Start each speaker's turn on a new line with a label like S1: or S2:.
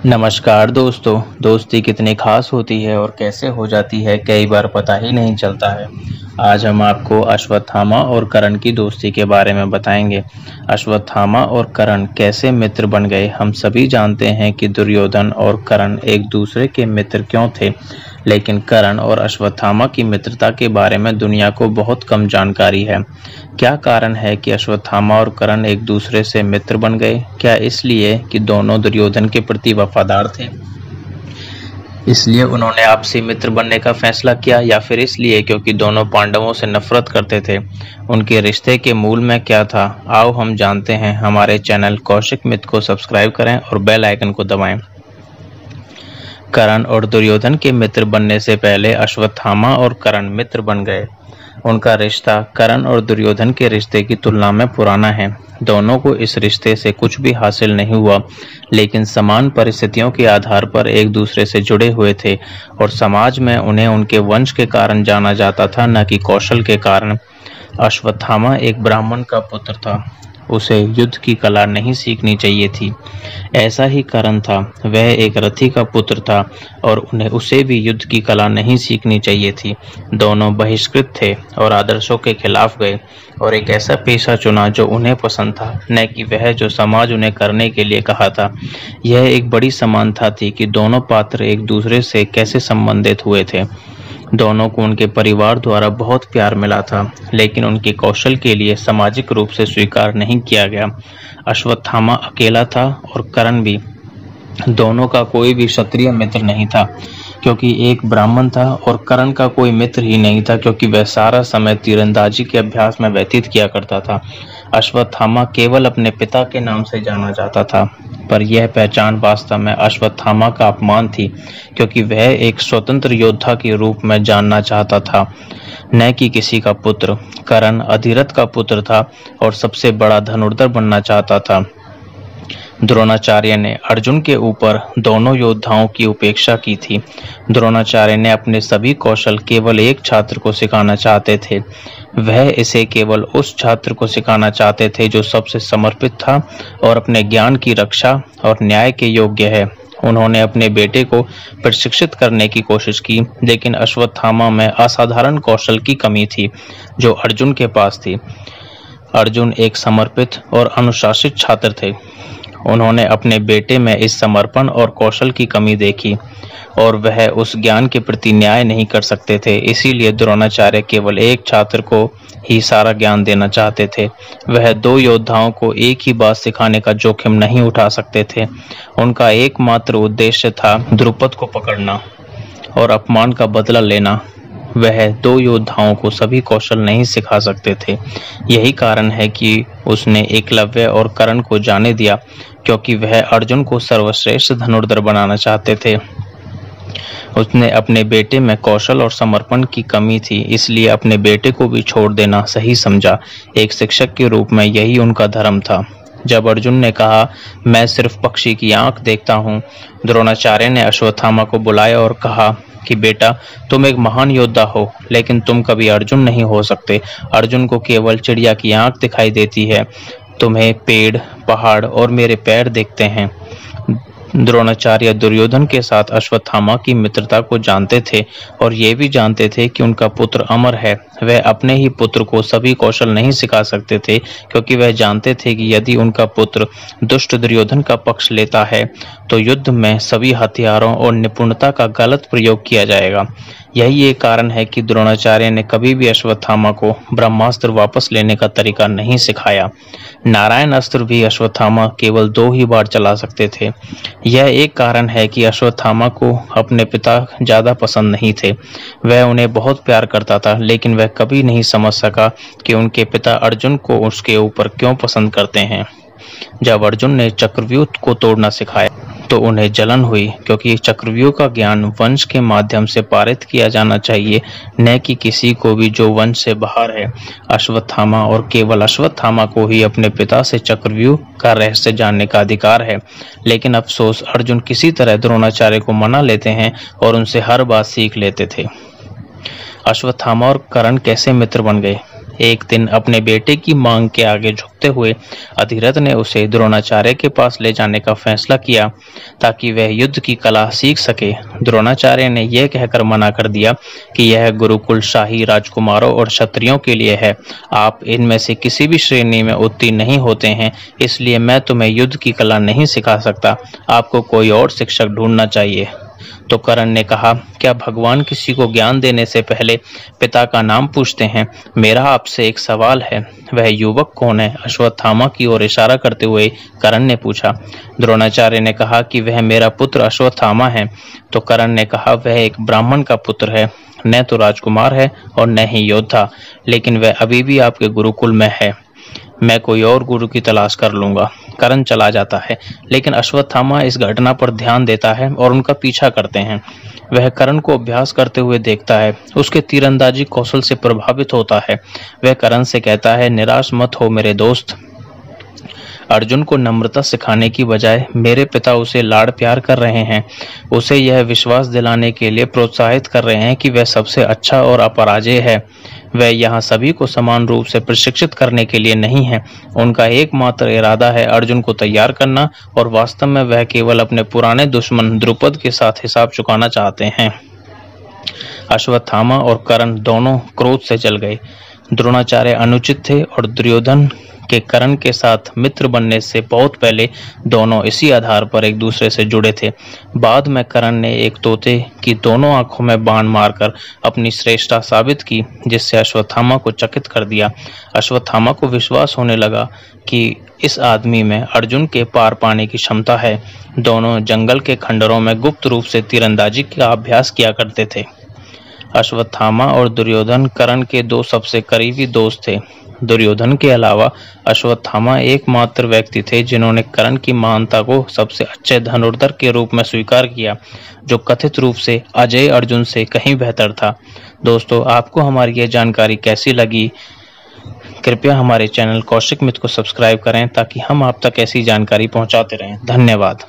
S1: नमस्कार दोस्तों। दोस्ती कितनी खास होती है और कैसे हो जाती है कई बार पता ही नहीं चलता है। आज हम आपको अश्वत्थामा और कर्ण की दोस्ती के बारे में बताएंगे। अश्वत्थामा और कर्ण कैसे मित्र बन गए। हम सभी जानते हैं कि दुर्योधन और कर्ण एक दूसरे के मित्र क्यों थे, लेकिन कर्ण और अश्वत्थामा की मित्रता के बारे में दुनिया को बहुत कम जानकारी है। क्या कारण है कि अश्वत्थामा और कर्ण एक दूसरे से मित्र बन गए? क्या इसलिए कि दोनों दुर्योधन के प्रति वफादार थे, इसलिए उन्होंने आपसी मित्र बनने का फैसला किया, या फिर इसलिए क्योंकि दोनों पांडवों से नफरत करते थे? उनके रिश्ते के मूल में क्या था, आओ हम जानते हैं। हमारे चैनल कौशिक मित्र को सब्सक्राइब करें और बेल आइकन को दबाएं। कर्ण और दुर्योधन के मित्र बनने से पहले अश्वत्थामा और कर्ण मित्र बन गए। उनका रिश्ता कर्ण और दुर्योधन के रिश्ते की तुलना में पुराना है। दोनों को इस रिश्ते से कुछ भी हासिल नहीं हुआ, लेकिन समान परिस्थितियों के आधार पर एक दूसरे से जुड़े हुए थे और समाज में उन्हें उनके वंश के कारण जाना जाता था, न कि कौशल के कारण। अश्वत्थामा एक ब्राह्मण का पुत्र था, उसे युद्ध की कला नहीं सीखनी चाहिए थी। ऐसा ही कर्ण था, वह एक रथी का पुत्र था और उसे भी युद्ध की कला नहीं सीखनी चाहिए थी। दोनों बहिष्कृत थे और आदर्शों के खिलाफ गए और एक ऐसा पेशा चुना जो उन्हें पसंद था, न कि वह जो समाज उन्हें करने के लिए कहा था। यह एक बड़ी समानता थी कि दोनों पात्र एक दूसरे से कैसे संबंधित हुए थे। दोनों को उनके परिवार द्वारा बहुत प्यार मिला था, लेकिन उनके कौशल के लिए सामाजिक रूप से स्वीकार नहीं किया गया। अश्वत्थामा अकेला था और कर्ण भी। दोनों का कोई भी क्षत्रिय मित्र नहीं था, क्योंकि एक ब्राह्मण था, और कर्ण का कोई मित्र ही नहीं था, क्योंकि वह सारा समय तीरंदाजी के अभ्यास में व्यतीत किया करता था। अश्वत्थामा केवल अपने पिता के नाम से जाना जाता था, पर यह पहचान वास्तव में अश्वत्थामा का अपमान थी, क्योंकि वह एक स्वतंत्र योद्धा के रूप में जानना चाहता था, न कि किसी का पुत्र। कर्ण अधिरथ का पुत्र था और सबसे बड़ा धनुर्धर बनना चाहता था। द्रोणाचार्य ने अर्जुन के ऊपर दोनों योद्धाओं की उपेक्षा की थी। द्रोणाचार्य ने अपने सभी कौशल केवल एक छात्र को सिखाना चाहते थे। वह इसे केवल उस छात्र को सिखाना चाहते थे जो सबसे समर्पित था और अपने ज्ञान की रक्षा और न्याय के योग्य है। उन्होंने अपने बेटे को प्रशिक्षित करने की कोशिश की, लेकिन अश्वत्थामा में असाधारण कौशल की कमी थी जो अर्जुन के पास थी। अर्जुन एक समर्पित और अनुशासित छात्र थे। उन्होंने अपने बेटे में इस समर्पण और कौशल की कमी देखी और वह उस ज्ञान के प्रति न्याय नहीं कर सकते थे। इसीलिए द्रोणाचार्य केवल एक छात्र को ही सारा ज्ञान देना चाहते थे। वह दो योद्धाओं को एक ही बात सिखाने का जोखिम नहीं उठा सकते थे। उनका एकमात्र उद्देश्य था द्रुपद को पकड़ना और अपमान का बदला लेना। वह दो योद्धाओं को सभी कौशल नहीं सिखा सकते थे। यही कारण है कि उसने एकलव्य और कर्ण को जाने दिया, क्योंकि वह अर्जुन को सर्वश्रेष्ठ धनुर्धर बनाना चाहते थे। उसने अपने बेटे में कौशल और समर्पण की कमी थी, इसलिए अपने बेटे को भी छोड़ देना सही समझा। एक शिक्षक के रूप में यही उनका धर्म था। जब अर्जुन ने कहा, मैं सिर्फ पक्षी की आंख देखता हूँ, द्रोणाचार्य ने अश्वत्थामा को बुलाया और कहा कि बेटा, तुम एक महान योद्धा हो, लेकिन तुम कभी अर्जुन नहीं हो सकते। अर्जुन को केवल चिड़िया की आंख दिखाई देती है, तुम्हें पेड़, पहाड़ और मेरे पैर दिखते हैं। द्रोणाचार्य दुर्योधन के साथ अश्वत्थामा की मित्रता को जानते थे और ये भी जानते थे कि उनका पुत्र अमर है। वह अपने ही पुत्र को सभी कौशल नहीं सिखा सकते थे, क्योंकि वह जानते थे कि यदि उनका पुत्र दुष्ट दुर्योधन का पक्ष लेता है तो युद्ध में सभी हथियारों और निपुणता का गलत प्रयोग किया जाएगा। यही एक कारण है कि द्रोणाचार्य ने कभी भी अश्वत्थामा को ब्रह्मास्त्र वापस लेने का तरीका नहीं सिखाया। नारायण अस्त्र भी अश्वत्थामा केवल 2 ही बार चला सकते थे। यह एक कारण है कि अश्वत्थामा को अपने पिता ज्यादा पसंद नहीं थे। वह उन्हें बहुत प्यार करता था, लेकिन वह कभी नहीं समझ सका कि उनके पिता अर्जुन को उसके ऊपर क्यों पसंद करते हैं। जब अर्जुन ने चक्रव्यूह को तोड़ना सिखाया तो उन्हें जलन हुई, क्योंकि चक्रव्यूह का ज्ञान वंश के माध्यम से पारित किया जाना चाहिए, न कि किसी को भी जो वंश से बाहर है। अश्वत्थामा और केवल अश्वत्थामा को ही अपने पिता से चक्रव्यूह का रहस्य जानने का अधिकार है। लेकिन अफसोस, अर्जुन किसी तरह द्रोणाचार्य को मना लेते हैं और उनसे हर बात सीख लेते थे। अश्वत्थामा और कर्ण कैसे मित्र बन गए? एक दिन अपने बेटे की मांग के आगे झुकते हुए अधिरथ ने उसे द्रोणाचार्य के पास ले जाने का फैसला किया ताकि वह युद्ध की कला सीख सके। द्रोणाचार्य ने यह कहकर मना कर दिया कि यह गुरुकुल शाही राजकुमारों और क्षत्रियों के लिए है। आप इनमें से किसी भी श्रेणी में उत्तीर्ण नहीं होते हैं, इसलिए मैं तुम्हें युद्ध की कला नहीं सिखा सकता। आपको कोई और शिक्षक ढूंढना चाहिए। तो कर्ण ने कहा, क्या भगवान किसी को ज्ञान देने से पहले पिता का नाम पूछते हैं? मेरा आपसे एक सवाल है, वह युवक कौन है? अश्वत्थामा की ओर इशारा करते हुए कर्ण ने पूछा। द्रोणाचार्य ने कहा कि वह मेरा पुत्र अश्वत्थामा है। तो कर्ण ने कहा, वह एक ब्राह्मण का पुत्र है, न तो राजकुमार है और न ही योद्धा, लेकिन वह अभी भी आपके गुरुकुल में है। मैं कोई और गुरु की तलाश कर लूंगा। कर्ण चला जाता है, लेकिन अश्वत्थामा इस घटना पर ध्यान देता है और उनका पीछा करते हैं। वह कर्ण को अभ्यास करते हुए देखता है, उसके तीरंदाजी कौशल से प्रभावित होता है। वह कर्ण से कहता है, निराश मत हो मेरे दोस्त। अर्जुन को नम्रता सिखाने की बजाय मेरे पिता उसे लाड़ प्यार कर रहे हैं। उसे यह विश्वास दिलाने के लिए प्रोत्साहित कर रहे हैं कि वह सबसे अच्छा और अपराजेय है। वह यहाँ सभी को समान रूप से प्रशिक्षित करने के लिए नहीं है। उनका एकमात्र इरादा है अर्जुन को तैयार करना, और वास्तव में वह केवल अपने पुराने दुश्मन द्रुपद के साथ हिसाब चुकाना चाहते हैं। अश्वत्थामा और कर्ण दोनों क्रोध से जल गए। द्रोणाचार्य अनुचित थे और दुर्योधन के कर्ण के साथ मित्र बनने से बहुत पहले दोनों इसी आधार पर एक दूसरे से जुड़े थे। बाद में कर्ण ने एक तोते की दोनों आंखों में बाण मारकर अपनी श्रेष्ठता साबित की, जिससे अश्वत्थामा को चकित कर दिया। अश्वत्थामा को विश्वास होने लगा कि इस आदमी में अर्जुन के पार पाने की क्षमता है। दोनों जंगल के खंडरों में गुप्त रूप से तीरंदाजी का अभ्यास किया करते थे। अश्वत्थामा और दुर्योधन कर्ण के दो सबसे करीबी दोस्त थे। दुर्योधन के अलावा अश्वत्थामा एकमात्र व्यक्ति थे जिन्होंने कर्ण की महानता को सबसे अच्छे धनुर्धर के रूप में स्वीकार किया, जो कथित रूप से अजय अर्जुन से कहीं बेहतर था। दोस्तों, आपको हमारी यह जानकारी कैसी लगी? कृपया हमारे चैनल कौशिक मित्र को सब्सक्राइब करें ताकि हम आप तक ऐसी जानकारी पहुंचाते रहें। धन्यवाद।